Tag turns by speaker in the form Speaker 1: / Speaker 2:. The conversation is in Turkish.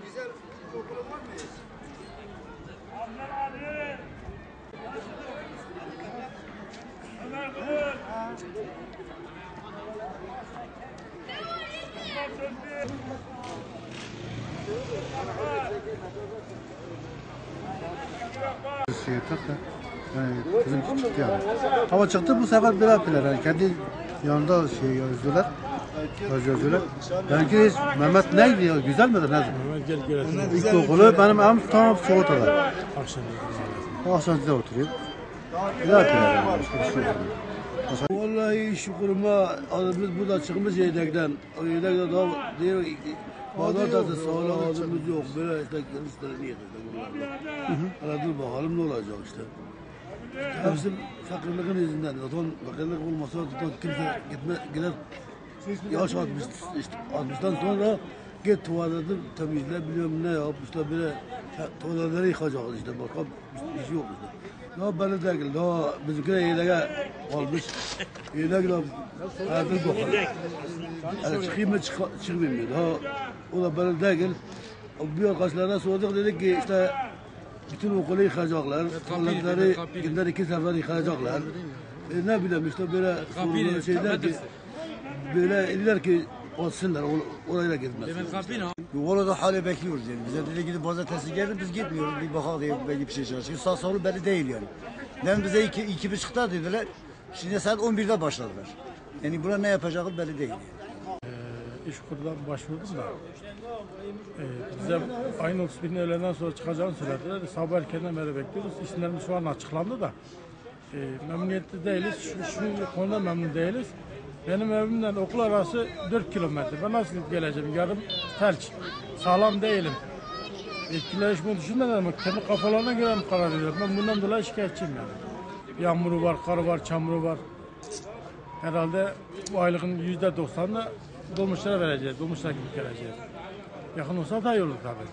Speaker 1: Güzel okulun var mı?
Speaker 2: Yani kızım çıktı yani. Ama çıktı bu sefer bir yaptılar. Yani kendi yanında şey yazdılar. Yazıyorlar. Belki Mehmet neydi ya? Güzel midir? Nedir? İlkokulu benim em tam Soğuta'da. Akşamcı'da oturuyor. Ne yapıyorlar yani? Başka bir şey yok.
Speaker 3: Vallahi şükürüme biz burada çıkmış yedekten. O yedekten daha diyor pazartesi sağla ağzımız yok. Böyle işte kırışları niye dur bakalım ne olacak işte. Hepsi fakirliğin yüzünden. Zaten fakirlik olmasa kimse gider. Yaş 60 işte 60'tan sonra git tuvaleti temizle biliyorum ne yap işte böyle tuvaletleri yıkacak işte başka bir şey yok işte. Ya böyle değil daha bizimkiler yedeğe kalmış yedeğe hayatını bakalım. Yani çıkayım mı çıkmayayım mı daha o da böyle değil. Bir arkadaşlarına sorduk dedik ki işte bütün okulu yıkacaklar, tuvaletleri günde 2 sefer yıkayacaklar. Ne bileyim işte böyle soruları şeyler ki böyle iller ki olsunlar oraya gitmez.
Speaker 1: Orada hala bekliyoruz yani. Bize dedi gidip pazartesi gelin biz gitmiyoruz. Bir bakalım diye belki bir şey çalışıyor. Sağ solu belli değil yani. Nem bize 2.30'da dediler. Şimdi saat 11'de başladılar. Yani buna ne yapacağı belli değil.
Speaker 4: İşkur'dan başvurdum da bize ayın 31'inde öğleden sonra çıkacağını söylediler. Sabah erkenden beri bekliyoruz. İsimlerimiz şu an açıklandı da memnuniyetli değiliz. Şu konuda memnun değiliz. Benim evimle okul arası 4 kilometre. Ben nasıl geleceğim? Yarım felç. Sağlam değilim. Etkileşmeyi düşünmeden ama kendi kafalarına göre mi karar veriyorum? Ben bundan dolayı şikayetçiyim yani. Yağmuru var, karı var, çamuru var. Herhalde bu aylığın %90'ını dolmuşlara vereceğiz. Dolmuşlara gidip geleceğiz. Yakın olsa daha iyi olur tabii.